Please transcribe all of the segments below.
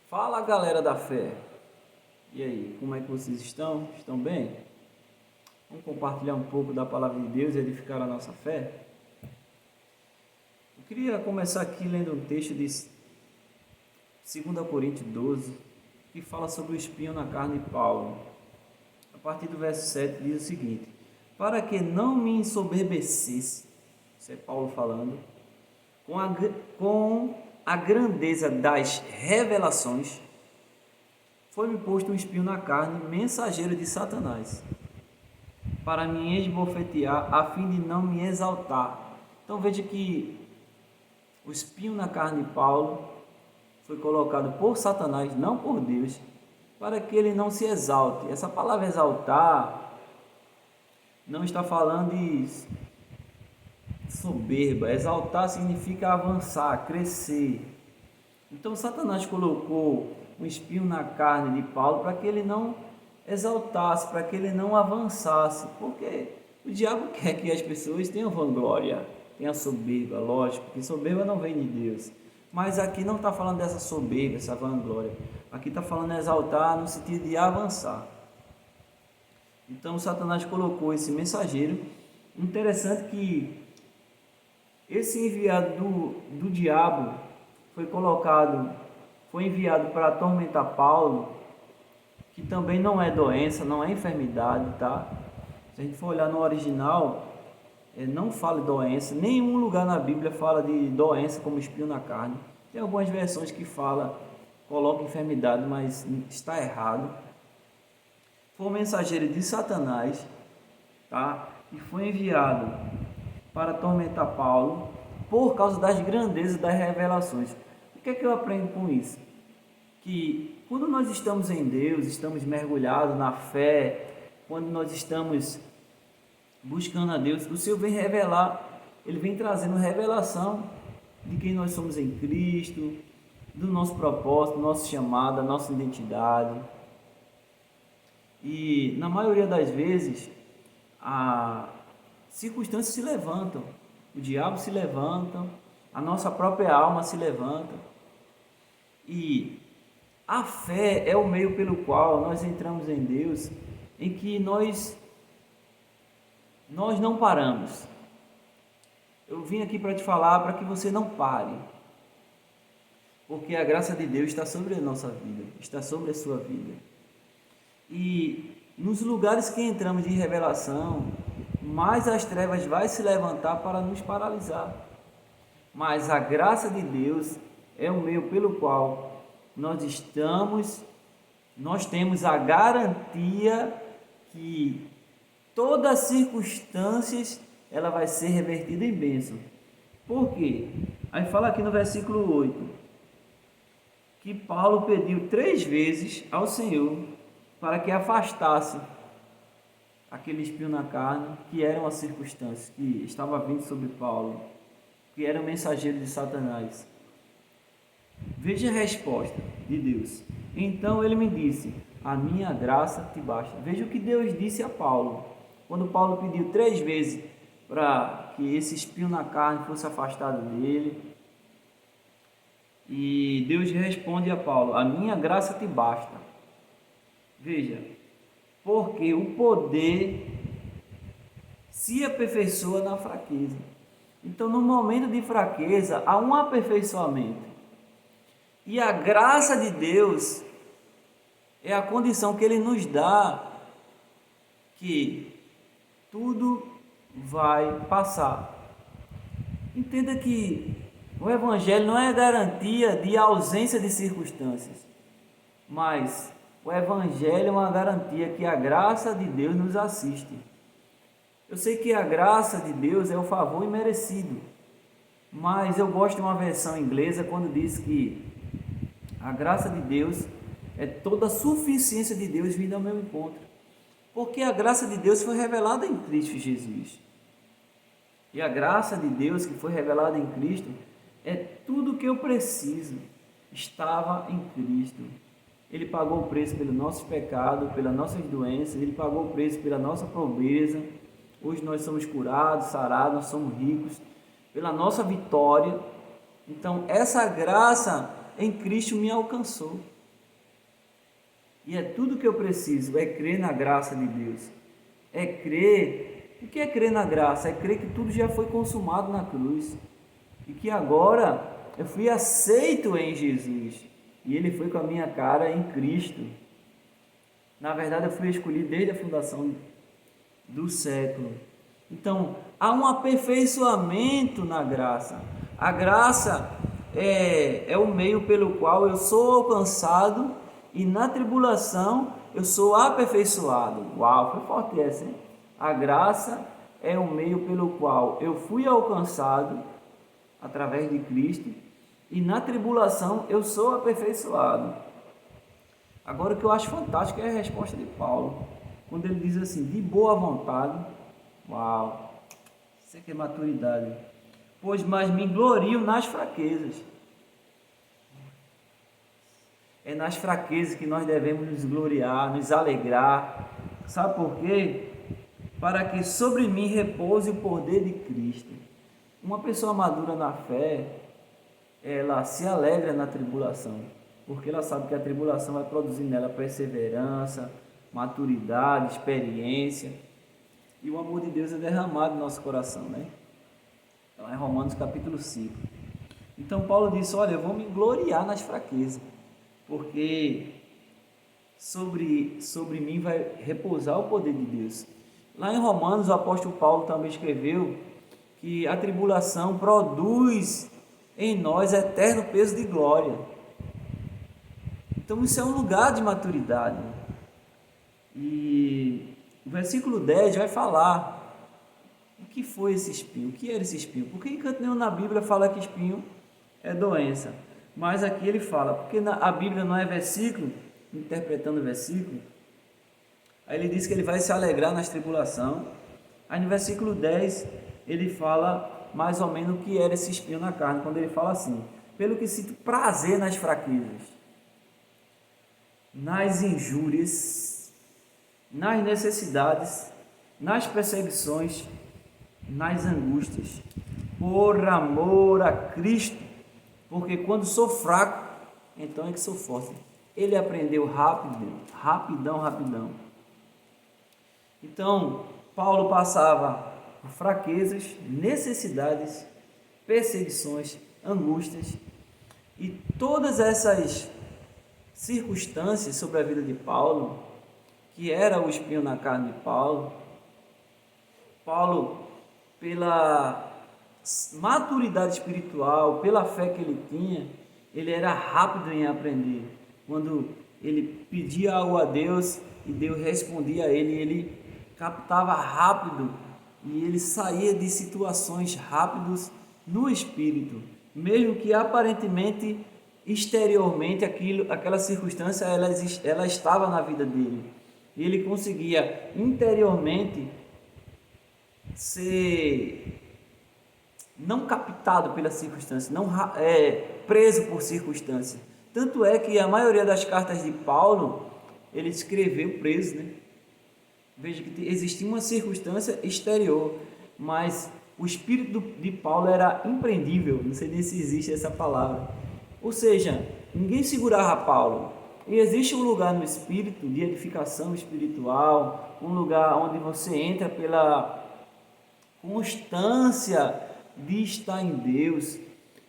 Fala, galera da fé! E aí, como é que vocês estão? Estão bem? Vamos compartilhar um pouco da palavra de Deus e edificar a nossa fé? Eu queria começar aqui lendo um texto de 2 Coríntios 12, que fala sobre o espinho na carne de Paulo. A partir do verso 7 diz o seguinte: para que não me ensoberbecesse, isso é Paulo falando, com a grandeza das revelações, foi-me posto um espinho na carne, mensageiro de Satanás, para me esbofetear, a fim de não me exaltar. Então veja que o espinho na carne de Paulo foi colocado por Satanás, não por Deus, para que ele não se exalte. Essa palavra exaltar não está falando de soberba. Exaltar significa avançar, crescer. Então Satanás colocou um espinho na carne de Paulo para que ele não exaltasse, para que ele não avançasse, porque o diabo quer que as pessoas tenham vanglória, tenham soberba. Lógico que soberba não vem de Deus, mas aqui não está falando dessa soberba, essa vanglória, aqui está falando de exaltar no sentido de avançar. Então Satanás colocou esse mensageiro. Interessante que esse enviado do diabo foi enviado para atormentar Paulo, que também não é doença, não é enfermidade, tá? Se a gente for olhar no original, não fala de doença, nenhum lugar na Bíblia fala de doença como espinho na carne. Tem algumas versões que coloca enfermidade, mas está errado. Foi um mensageiro de Satanás, tá? E foi enviado para atormentar Paulo por causa das grandezas das revelações. O que é que eu aprendo com isso? Que quando nós estamos em Deus, estamos mergulhados na fé, quando nós estamos buscando a Deus, o Senhor vem revelar, Ele vem trazendo revelação de quem nós somos em Cristo, do nosso propósito, nosso chamado, da nossa identidade. E na maioria das vezes, as circunstâncias se levantam, o diabo se levanta, a nossa própria alma se levanta. E a fé é o meio pelo qual nós entramos em Deus, em que nós não paramos. Eu vim aqui para te falar para que você não pare, porque a graça de Deus está sobre a nossa vida, está sobre a sua vida. E nos lugares que entramos de revelação, mais as trevas vai se levantar para nos paralisar. Mas a graça de Deus é o meio pelo qual nós temos a garantia que todas as circunstâncias ela vai ser revertida em bênção. Por quê? Aí fala aqui no versículo 8 que Paulo pediu 3 vezes ao Senhor para que afastasse aquele espinho na carne, que era uma circunstância que estava vindo sobre Paulo, que era o mensageiro de Satanás. Veja a resposta de Deus. Então ele me disse: a minha graça te basta. Veja o que Deus disse a Paulo, quando Paulo pediu 3 vezes para que esse espinho na carne fosse afastado dele. E Deus responde a Paulo: a minha graça te basta. Veja, porque o poder se aperfeiçoa na fraqueza. Então, no momento de fraqueza, há um aperfeiçoamento. E a graça de Deus é a condição que Ele nos dá que tudo vai passar. Entenda que o Evangelho não é garantia de ausência de circunstâncias, mas o Evangelho é uma garantia que a graça de Deus nos assiste. Eu sei que a graça de Deus é o favor imerecido, mas eu gosto de uma versão inglesa quando diz que a graça de Deus é toda a suficiência de Deus vindo ao meu encontro. Porque a graça de Deus foi revelada em Cristo Jesus. E a graça de Deus que foi revelada em Cristo é tudo o que eu preciso. Estava em Cristo. Ele pagou o preço pelo nosso pecado, pelas nossas doenças, Ele pagou o preço pela nossa pobreza. Hoje nós somos curados, sarados, nós somos ricos, pela nossa vitória. Então essa graça em Cristo me alcançou. E é tudo que eu preciso, é crer na graça de Deus. É crer. O que é crer na graça? É crer que tudo já foi consumado na cruz. E que agora eu fui aceito em Jesus. E Ele foi com a minha cara em Cristo. Na verdade, eu fui escolhido desde a fundação do século. Então, há um aperfeiçoamento na graça. A graça é o meio pelo qual eu sou alcançado e na tribulação eu sou aperfeiçoado. Uau, foi forte essa, hein? A graça é o meio pelo qual eu fui alcançado através de Cristo e na tribulação eu sou aperfeiçoado. Agora, o que eu acho fantástico é a resposta de Paulo, quando ele diz assim, de boa vontade. Uau, isso aqui é maturidade. Pois mais me glorio nas fraquezas. É nas fraquezas que nós devemos nos gloriar, nos alegrar. Sabe por quê? Para que sobre mim repouse o poder de Cristo. Uma pessoa madura na fé, ela se alegra na tribulação, porque ela sabe que a tribulação vai produzir nela perseverança, maturidade, experiência, e o amor de Deus é derramado no nosso coração, né? Então é Romanos capítulo 5. Então Paulo disse, olha, eu vou me gloriar nas fraquezas, porque sobre mim vai repousar o poder de Deus. Lá em Romanos, o apóstolo Paulo também escreveu que a tribulação produz em nós eterno peso de glória. Então isso é um lugar de maturidade. E o versículo 10 vai falar o que foi esse espinho, o que era esse espinho. Porque em canto nenhum na Bíblia fala que espinho é doença. Mas aqui ele fala, porque a Bíblia não é versículo, interpretando o versículo, aí ele diz que ele vai se alegrar nas tribulações. Aí no versículo 10 ele fala mais ou menos o que era esse espinho na carne, quando ele fala assim, pelo que sinto prazer nas fraquezas, nas injúrias, nas necessidades, nas perseguições, nas angústias, por amor a Cristo, porque quando sou fraco, então é que sou forte. Ele aprendeu rapidão. Então, Paulo passava por fraquezas, necessidades, perseguições, angústias, e todas essas circunstâncias sobre a vida de Paulo, que era o espinho na carne de Paulo, pela maturidade espiritual, pela fé que ele tinha, ele era rápido em aprender. Quando ele pedia algo a Deus e Deus respondia a ele, ele captava rápido e ele saía de situações rápidos no espírito, mesmo que aparentemente, exteriormente, aquela circunstância ela estava na vida dele. E ele conseguia interiormente ser não captado pela circunstância, não preso por circunstância. Tanto é que a maioria das cartas de Paulo, ele escreveu preso, né? Veja que existia uma circunstância exterior, mas o espírito de Paulo era impreendível, não sei nem se existe essa palavra. Ou seja, ninguém segurava Paulo. E existe um lugar no espírito de edificação espiritual, um lugar onde você entra pela constância de estar em Deus,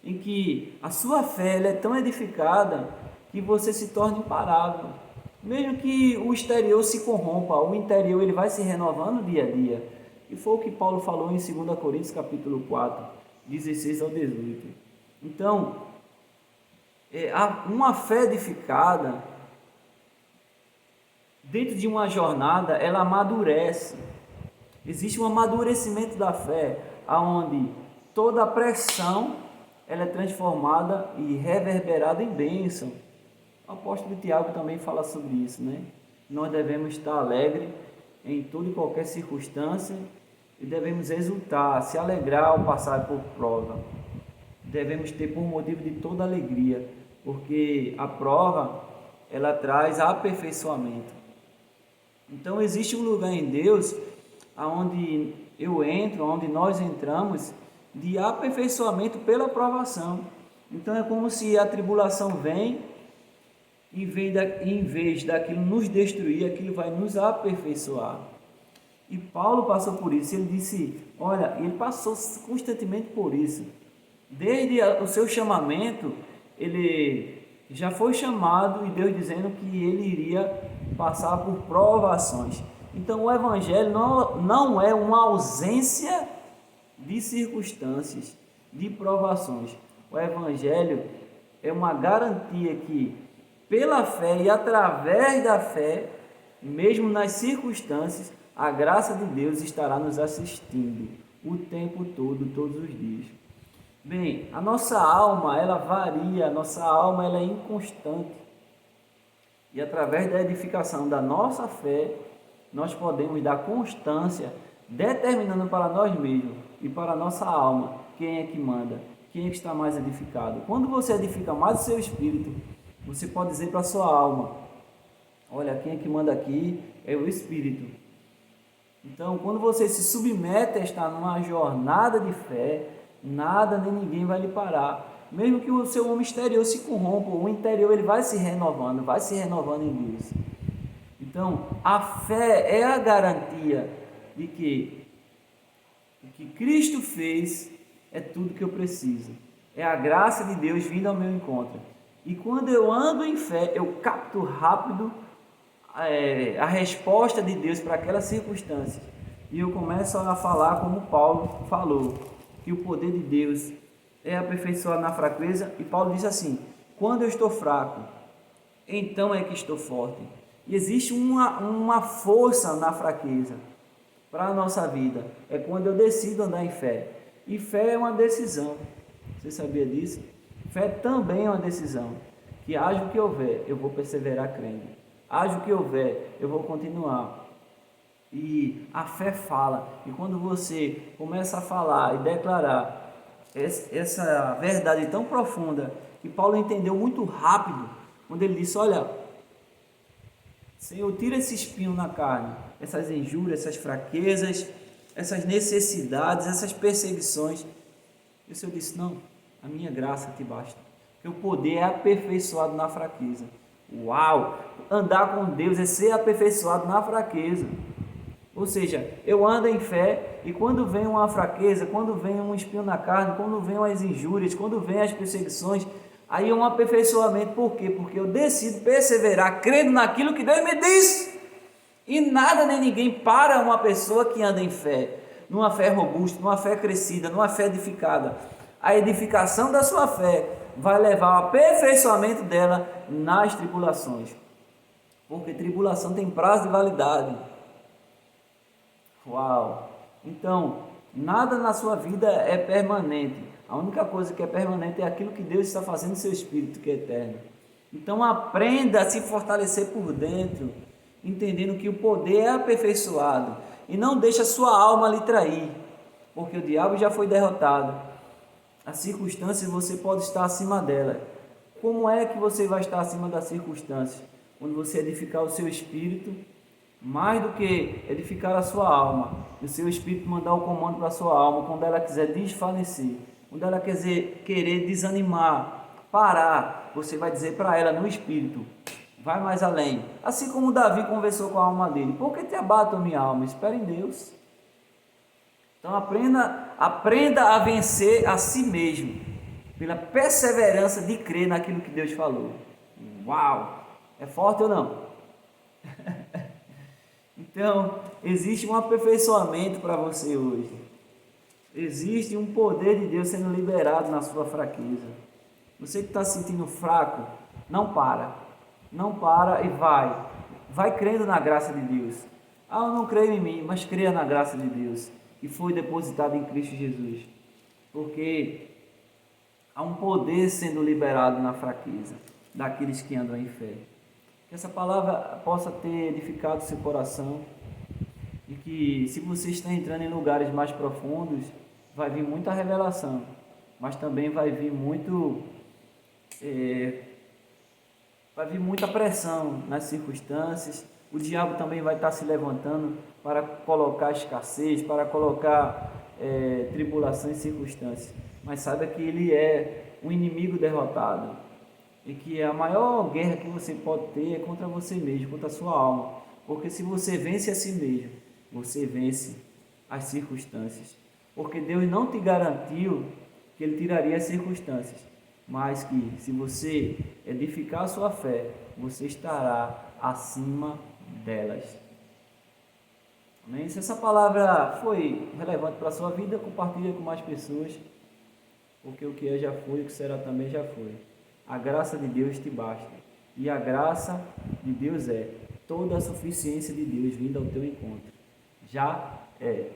em que a sua fé ela é tão edificada que você se torna imparável. Mesmo que o exterior se corrompa, o interior ele vai se renovando dia a dia. E foi o que Paulo falou em 2 Coríntios capítulo 4, 16 ao 18. Então, uma fé edificada, dentro de uma jornada, ela amadurece. Existe um amadurecimento da fé, onde toda a pressão ela é transformada e reverberada em bênção. O apóstolo Tiago também fala sobre isso, né? Nós devemos estar alegres em toda e qualquer circunstância e devemos exultar, se alegrar ao passar por prova. Devemos ter por motivo de toda alegria, porque a prova ela traz aperfeiçoamento. Então existe um lugar em Deus onde eu entro, onde nós entramos, de aperfeiçoamento pela provação. Então é como se a tribulação vem em vez daquilo nos destruir, aquilo vai nos aperfeiçoar. E Paulo passou por isso. Ele disse, olha, ele passou constantemente por isso. Desde o seu chamamento, ele já foi chamado e Deus dizendo que ele iria passar por provações. Então o Evangelho não é uma ausência de circunstâncias, de provações. O Evangelho é uma garantia que, pela fé e através da fé, mesmo nas circunstâncias, a graça de Deus estará nos assistindo o tempo todo, todos os dias. Bem, a nossa alma, ela varia, a nossa alma, ela é inconstante. E através da edificação da nossa fé, nós podemos dar constância, determinando para nós mesmos e para a nossa alma quem é que manda, quem é que está mais edificado. Quando você edifica mais o seu espírito, você pode dizer para a sua alma, olha, quem é que manda aqui é o Espírito. Então, quando você se submete a estar numa jornada de fé, nada nem ninguém vai lhe parar. Mesmo que o seu homem exterior se corrompa, o interior ele vai se renovando em Deus. Então, a fé é a garantia de que o que Cristo fez é tudo que eu preciso. É a graça de Deus vindo ao meu encontro. E quando eu ando em fé, eu capto rápido a resposta de Deus para aquelas circunstâncias. E eu começo a falar como Paulo falou, que o poder de Deus é aperfeiçoado na fraqueza. E Paulo diz assim, quando eu estou fraco, então é que estou forte. E existe uma força na fraqueza para a nossa vida. É quando eu decido andar em fé. E fé é uma decisão. Você sabia disso? Fé também é uma decisão. Que haja o que houver, eu vou perseverar crendo. Haja o que houver, eu vou continuar. E a fé fala. E quando você começa a falar e declarar essa verdade tão profunda, que Paulo entendeu muito rápido, quando ele disse, olha, Senhor, tira esse espinho na carne, essas injúrias, essas fraquezas, essas necessidades, essas perseguições. E o Senhor disse, não, a minha graça te basta. Porque o poder é aperfeiçoado na fraqueza. Uau! Andar com Deus é ser aperfeiçoado na fraqueza. Ou seja, eu ando em fé e quando vem uma fraqueza, quando vem um espinho na carne, quando vem as injúrias, quando vem as perseguições, aí é um aperfeiçoamento. Por quê? Porque eu decido perseverar crendo naquilo que Deus me diz. E nada nem ninguém para uma pessoa que anda em fé, numa fé robusta, numa fé crescida, numa fé edificada. A edificação da sua fé vai levar ao aperfeiçoamento dela nas tribulações. Porque tribulação tem prazo de validade. Uau! Então, nada na sua vida é permanente. A única coisa que é permanente é aquilo que Deus está fazendo no seu espírito, que é eterno. Então, aprenda a se fortalecer por dentro, entendendo que o poder é aperfeiçoado. E não deixe a sua alma lhe trair, porque o diabo já foi derrotado. As circunstâncias você pode estar acima dela. Como é que você vai estar acima das circunstâncias? Quando você edificar o seu espírito, mais do que edificar a sua alma, o seu espírito mandar o comando para a sua alma, quando ela quiser desfalecer, quando ela querer desanimar, parar, você vai dizer para ela no espírito, vai mais além. Assim como Davi conversou com a alma dele, por que te abate a minha alma? Espera em Deus. Então aprenda a vencer a si mesmo, pela perseverança de crer naquilo que Deus falou. Uau! É forte ou não? Então, existe um aperfeiçoamento para você hoje. Existe um poder de Deus sendo liberado na sua fraqueza. Você que está se sentindo fraco, não para. Não para e vai. Vai crendo na graça de Deus. Ah, eu não creio em mim, mas creia na graça de Deus, que foi depositado em Cristo Jesus. Porque há um poder sendo liberado na fraqueza daqueles que andam em fé. Que essa palavra possa ter edificado seu coração e que, se você está entrando em lugares mais profundos, vai vir muita revelação, mas também vai vir muita pressão nas circunstâncias. O diabo também vai estar se levantando para colocar escassez, para colocar tribulação e circunstâncias. Mas saiba que ele é um inimigo derrotado. e que a maior guerra que você pode ter é contra você mesmo, contra a sua alma. Porque se você vence a si mesmo, você vence as circunstâncias. Porque Deus não te garantiu que Ele tiraria as circunstâncias, mas que se você edificar a sua fé, você estará acima delas. Amém? Se essa palavra foi relevante para a sua vida, compartilhe com mais pessoas, porque o que é já foi, o que será também já foi. A graça de Deus te basta. E a graça de Deus é toda a suficiência de Deus vindo ao teu encontro. Já é.